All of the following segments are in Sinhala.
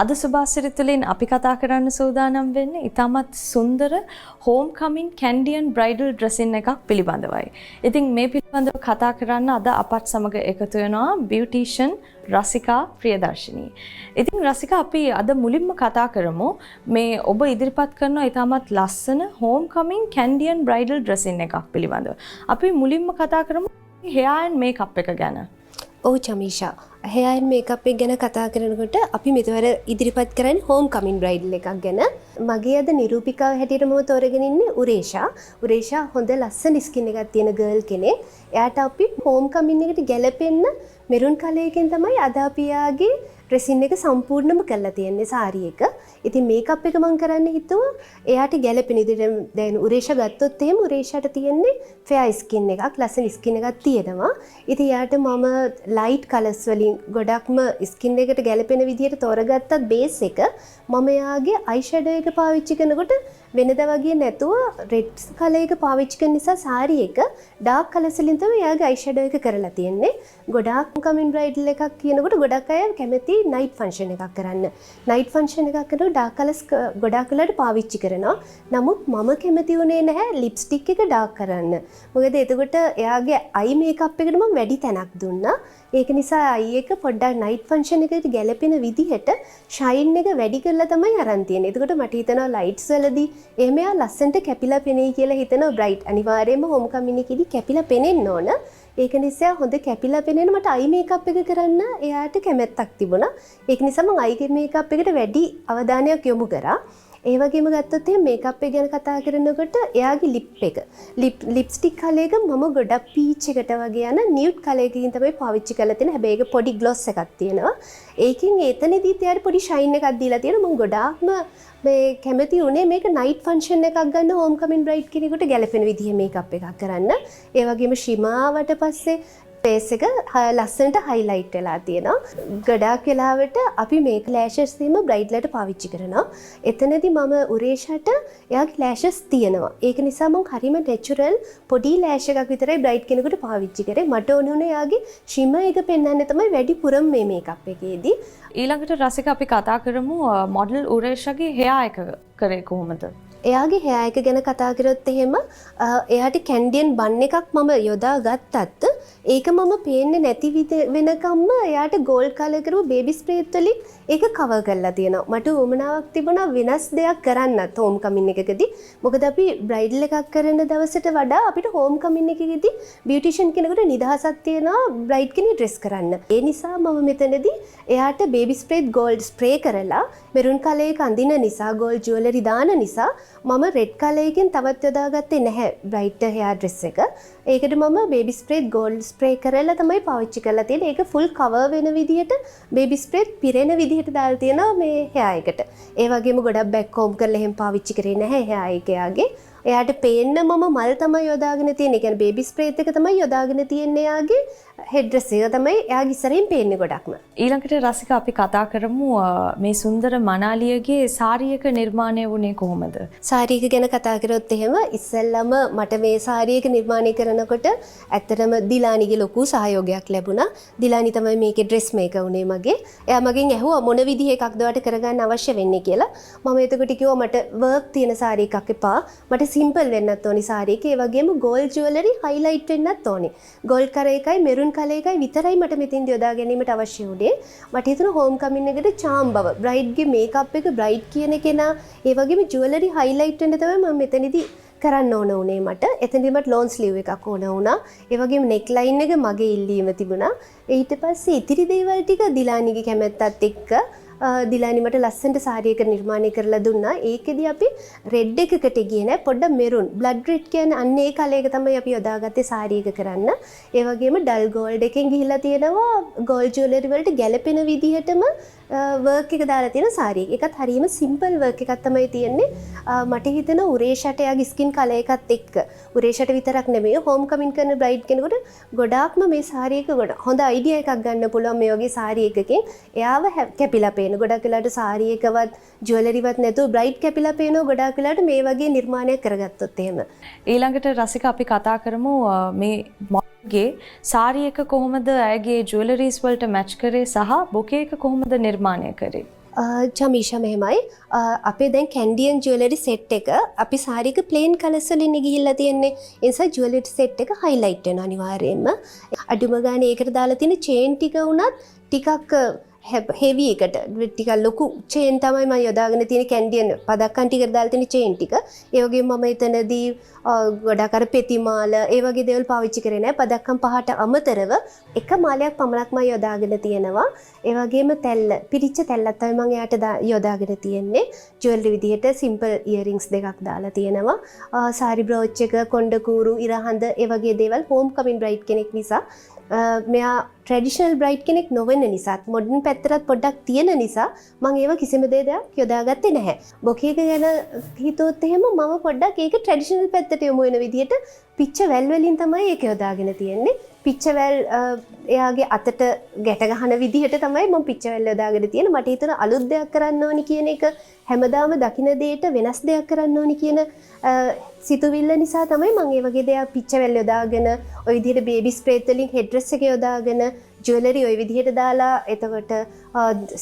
අද සුභාසිරි තුලින් අපි කතා කරන්න සූදානම් වෙන්නේ ඉතාමත් සුන්දර හෝම් කමින් කැන්ඩියන් බ්‍රයිඩල් ඩ්‍රෙසින් එකක් පිළිබඳවයි. ඉතින් මේ පිළිබඳව කතා කරන්න අද අපත් සමග එකතු වෙනවා බියුටිෂන් රසිකා ප්‍රියදර්ශිනී. ඉතින් රසිකා අපි අද මුලින්ම කතා කරමු මේ ඔබ ඉදිරිපත් කරන ඉතාමත් ලස්සන හෝම් කමින් කැන්ඩියන් බ්‍රයිඩල් ඩ්‍රෙසින් එකක් පිළිබඳව. අපි මුලින්ම කතා කරමු hair and makeup එක ගැන. ඔව් චමීෂා, hair and makeup එක ගැන කතා කරනකොට අපි මෙතවර ඉදිරිපත් කරන්නේ home coming bridal එකක් ගැන. මගේ අද නිරූපිකාව හැටියට මම තෝරගෙන ඉන්නේ උරේෂා. උරේෂා හොඳ ලස්සන ස්කින් එකක් තියෙන ගර්ල් කෙනෙක්. එයාට අපි home coming එකට ගැලපෙන්න මෙරුන් කලරයකින් තමයි අද අපි යාගේ ඩ්‍රෙසින් එක සම්පූර්ණම කරලා තියෙන්නේ සාරි එක. ඉතින් මේකප් එක මම කරන්න හිතුවා එයාට ගැලපෙන විදිහට. දැන් උරේෂා ගත්තොත් එහෙම උරේෂාට තියෙන්නේ ෆෙයා ස්කින් එකක්, ලස්සන ස්කින් එකක් තියෙනවා. ඉතින් එයාට මම ලයිට් කලර්ස් වලින් ගොඩක්ම ස්කින් එකට ගැලපෙන විදිහට තෝරගත්තත් බේස් එක මම එයාගේ අයි ෂැඩෝ එක පාවිච්චි කරනකොට වෙනදා වගේ නැතුව රෙඩ් කලර් එක පාවිච්චි කරන නිසා සාරි එක ඩාර්ක් කලර්ස් වලින් තමයි එයාගේ අයි ෂැඩෝ එක කරලා තියෙන්නේ. ගොඩාක් කමින් බ්‍රයිඩල් එකක් කියනකොට ගොඩක් අය කැමති නයිට් ෆන්ක්ෂන් එකක් කරන්න. නයිට් ෆන්ක්ෂන් එකක් කරනකොට ඩාර්ක් කලර්ස් ගොඩාක් වෙලාවට පාවිච්චි කරනවා. නමුත් මම කැමති වුණේ නැහැ ලිප්ස්ටික් එක ඩාර්ක් කරන්න. මොකද එතකොට එයාගේ අයි මේකප් එකට මම වැඩි තැනක් දුන්නා. ඒක නිසා අයි එක පොඩ්ඩක් නයිට් ෆන්ක්ෂන් එකට ගැලපෙන විදිහට ෂයින් එක වැඩි කරලා තමයි අරන් තියෙන්නේ. එතකොට මට හිතෙනවා ලයිට්ස් වලදී එහෙම යා ලස්සනට කැපිලා පෙනෙයි කියලා හිතනවා. බ්‍රයිට් අනිවාර්යයෙන්ම හෝම් කමින් එකේදී කැපිලා පෙනෙන්න ඕන. ඒක නිසා හොඳ කැපිලා පෙනෙන මට අයි මේකප් එක කරන්න එයාට කැමැත්තක් තිබුණා. ඒක නිසා මම අයි මේකප් එකට වැඩි අවධානයක් යොමු කරා. ඒ වගේම ගත්තොත් එහෙනම් මේකප් එක ගැන කතා කරනකොට එයාගේ ලිප් එක ලිප්ස්ටික් කලර් එක මම ගොඩක් පීච් එකට වගේ යන නියුඩ් කලර් එකකින් තමයි පාවිච්චි කරලා තියෙන්නේ. හැබැයි ඒක පොඩි ග්ලොස් එකක් තියෙනවා. ඒකෙන් එතනදීත් එයාට පොඩි ෂයින් එකක් දීලා තියෙනවා. මම ගොඩාක්ම මේ කැමති උනේ මේක නයිට් ෆන්ක්ෂන් එකක් ගන්න හෝම් කමින් බ්‍රයිඩ් කෙනෙකුට ගැලපෙන විදිහේ මේකප් එකක් කරන්න. ඒ වගේම ශිමාවට පස්සේ ෆේස් එක ලස්සනට හයිලයිට් වෙලා තියෙනවා. ගොඩාක් වෙලාවට අපි මේක ලෑෂස් එහෙම බ්‍රයිඩ්ලට පාවිච්චි කරනවා. එතනදී මම උරේෂාට එයාගේ ලෑෂස් තියෙනවා. ඒක නිසා මම හරිම නැචරල් පොඩි ලෑෂ් එකක් විතරයි බ්‍රයිඩ් කෙනෙකුට පාවිච්චි කරේ. මට ඕනේ උනේ එයාගේ ෂිමර් එක පෙන්වන්න තමයි වැඩිපුරම මේ මේකප් එකේදී. ඊළඟට රසික අපි කතා කරමු මොඩල් උරේෂාගේ hair එක කරේ කොහොමද? එයාගේ hair එක ගැන කතා කරොත් එහෙම එයාට කැන්ඩියන් බන් එකක් මම යොදා ගත්තත් ඒක මම පේන්නේ නැති වෙනකම්ම එයාට ගෝල්ඩ් කලර් කරපු බේබි ස්ප්‍රේත් වලින් ඒක කවර් කරලා තියෙනවා. මට උවමනාවක් තිබුණා වෙනස් දෙයක් කරන්නත් හෝම් කමින් එකකදී. මොකද අපි බ්‍රයිඩල් එකක් කරන දවසට වඩා අපිට හෝම් කමින් එකකදී බියුටිෂන් කෙනෙකුට නිදහසක් තියෙනවා බ්‍රයිඩ් කෙනෙක් ඩ්‍රෙස් කරන්න. ඒ නිසා මම මෙතනදී එයාට බේබි ස්ප්‍රේත් ගෝල්ඩ් ස්ප්‍රේ කරලා මෙරුන් කලර් එක අඳින නිසා ගෝල්ඩ් ජුවලරි දාන නිසා මම රෙඩ් කලර් එකෙන් තවත් යොදාගත්තේ නැහැ බ්‍රයිට් හෙයාර් ඩ්‍රෙස් එක. ඒකට මම බේබි ස්ප්‍රේත් ගෝල්ඩ් ස්ප්‍රේ කරලා තමයි පාවිච්චි කරලා තියෙන්නේ. ඒක ෆුල් කවර් වෙන විදිහට බේබි ස්ප්‍රේත් පිරෙන විදිහට දාලා තියෙනවා මේ හෙයාර් එකට. ඒ වගේම ගොඩක් බැක් කොම්බ් කරලා එහෙම පාවිච්චි කරේ නැහැ හෙයාර් එක යාගේ. එයාට පේන්න මම මල් තමයි යොදාගෙන තියෙන්නේ. ඒ කියන්නේ බේබි ස්ප්‍රේත් එක තමයි යොදාගෙන තියෙන්නේ යාගේ හෙඩ් ඩ්‍රෙස් එක තමයි එයාගේ ඉස්සරින් පේන්නේ ගොඩක්ම. ඊළඟට රසික අපි කතා කරමු මේ සුන්දර මනාලියගේ සාරි එක නිර්මාණය වුණේ කොහොමද? සාරි එක ගැන කතා කරොත් එහෙම ඉස්සෙල්ලම මට මේ සාරි එක නිර්මාණය කරනකොට ඇත්තටම දිලානිගේ ලොකු සහයෝගයක් ලැබුණා. දිලානි තමයි මේකේ ඩ්‍රෙස් මේකර් උනේ මගේ. එයා මගෙන් ඇහුවා මොන විදිහ එකක්ද ඔයාලට කරගන්න අවශ්‍ය වෙන්නේ කියලා. මම එතකොට කිව්වා මට වර්ක් තියෙන සාරි එකක් එපා. මට සිම්පල් වෙන්නත් ඕනි සාරි එක. ඒ වගේම ගෝල්ඩ් ජුවලරි හයිලයිට් වෙන්නත් ඕනි. ගෝල්ඩ් කලර් එකයි මෙරුන් කලර් එකයි විතරයි මට මෙතෙන් යොදා ගැනීමට අවශ්‍ය වුණේ. මට හිතුණා හෝම් කමින් එකට චාම් බව බ්‍රයිඩ්ගේ මේකප් එක බ්‍රයිඩ් කියන කෙනා ඒ වගේම ජුවලරි හයිලයිට් වෙන්න තමයි මම මෙතනදී කරන්න ඕන උනේ මට. එතනදී මට ලෝන් ස්ලීව් එකක් ඕන වුණා. ඒ වගේම නෙක් ලයින් එක මගේ ඉල්ලීම තිබුණා. ඊට පස්සේ ඉතිරි දේවල් ටික දිලානිගේ කැමැත්තත් එක්ක දිලානි මට ලස්සනට සාරි එක නිර්මාණය කරලා දුන්නා. ඒකෙදි අපි රෙඩ් එකකට ගියේ නෑ පොඩ්ඩක් මෙරුන් බ්ලඩ් රෙඩ් කියන්නේ අන්න ඒ කලර් එක තමයි අපි යොදාගත්තේ සාරි එක කරන්න. ඒ වගේම ඩල් ගෝල්ඩ් එකෙන් ගිහිලා තියෙනවා ගෝල්ඩ් ජුවලරි වලට ගැලපෙන විදිහටම වර්ක් එක දාලා තියෙන සාරි එක. ඒකත් හරියම සිම්පල් වර්ක් එකක් තමයි තියෙන්නේ. මට හිතෙනවා උරේෂාට යාගේ ස්කින් කලර් එකත් එක්ක උරේෂාට විතරක් නෙමෙයි හෝම් කමින් කරන බ්‍රයිඩ් කෙනෙකුට ගොඩාක්ම මේ සාරි එක හොඳ අයිඩියා එකක් ගන්න පුළුවන් මේ වගේ සාරි එකකින්. එයාව කැපිලා පේන ගොඩක් වෙලාවට සාරි එකවත් ජුවලරිවත් නැතුව බ්‍රයිඩ් කැපිලා පේනවා ගොඩාක් වෙලාවට මේ වගේ නිර්මාණයක් කරගත්තොත් එහෙම. ඊළඟට රසික අපි කතා කරමු මේ ගේ සාරි එක කොහොමද ඇගේ ජුවලරීස් වලට මැච් කරේ සහ බොකේ එක කොහොමද නිර්මාණය කරේ? ජමීෂා මෙහෙමයි අපේ දැන් කැන්ඩියන් ජුවලරි සෙට් එක අපි සාරික ප්ලේන් කලර්ස් වලින් ගිහිල්ලා තියෙන්නේ. ඒ නිසා ජුවලරි සෙට් එක හයිලයිට් වෙනවා අනිවාර්යයෙන්ම. අඩුම ගානේ ඒකට දාලා තියෙන චේන් ටික උනත් ටිකක් හෙවි එකට ටිකක් ලොකු චේන් තමයි මම යොදාගෙන තියෙන කැන්ඩියන් පදක්කන් ටිකට දාලා තියෙන චේන් ටික. ඒ වගේම මම එතනදී ගොඩක් අර පෙතිමාල ඒ වගේ දේවල් පාවිච්චි කරේ නැහැ. පදක්කම් පහට අමතරව එක මාලයක් පමණක් මම යොදාගෙන තියෙනවා. ඒ වගේම තැල්ල පිරිච්ච තැල්ලක් තමයි මම එයාට යොදාගෙන තියෙන්නේ. ජුවලරි විදිහට සිම්පල් ඉයරින්ග්ස් දෙකක් දාලා තියෙනවා. සාරි බ්‍රෝච් එක, කොණ්ඩ කූරු, ඉරහඳ ඒ වගේ දේවල් හෝම් කමින් බ්‍රයිඩ් කෙනෙක් නිසා මෙයා ට්‍රැඩිෂනල් බ්‍රයිඩ් කෙනෙක් නොවෙන නිසාත් මොඩර්න් පැත්තට පොඩ්ඩක් තියෙන නිසා මම ඒව කිසිම දෙයක් යොදාගත්තේ නැහැ. බොකේ එක ගැන හිතුවොත් එහෙම මම පොඩ්ඩක් ඒක ට්‍රැඩිෂනල් පැත්තට යොමු වෙන විදිහට පිච්ච වැල් වලින් තමයි ඒක යොදාගෙන තියෙන්නේ. පිච්ච වැල් එයාගේ අතට ගැට ගන්න විදිහට තමයි මම පිච්ච වැල් යොදාගෙන තියෙන්නේ. මට හිතෙන අලුත් දෙයක් කරන්න ඕනි කියන එක හැමදාම දකින්න දෙයට වෙනස් දෙයක් කරන්න ඕනි කියන සිතුවිල්ල නිසා තමයි මම ඒ වගේ දේවල් පිච්ච වැල් යොදාගෙන ওই විදිහට බේබි ස්ප්‍රේත් වලින් හෙඩ් ඩ්‍රෙස් එක යොදාගෙන ජුවලරි ওই විදිහට දාලා එතකොට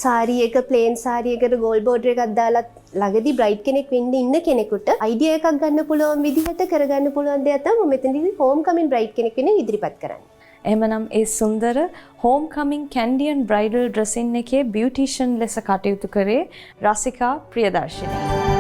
සාරි එක ප්ලේන් සාරි එකට ගෝල්ඩ් බෝඩර් එකක් දාලා ළඟදී බ්‍රයිඩ් කෙනෙක් වෙන්න ඉන්න කෙනෙකුට අයිඩියා එකක් ගන්න පුළුවන් විදිහට කරගන්න පුළුවන් දෙයක් තමයි මම මෙතනදී හෝම් කමින් බ්‍රයිඩ් කෙනෙක් වෙන්න ඉදිරිපත් කරන්නේ. එහෙමනම් ඒ සුන්දර හෝම් කමින් කැන්ඩියන් බ්‍රයිඩල් ඩ්‍රෙසින් එකේ බියුටිෂියන් ලෙස කටයුතු කරේ රසිකා ප්‍රියදර්ශිනී.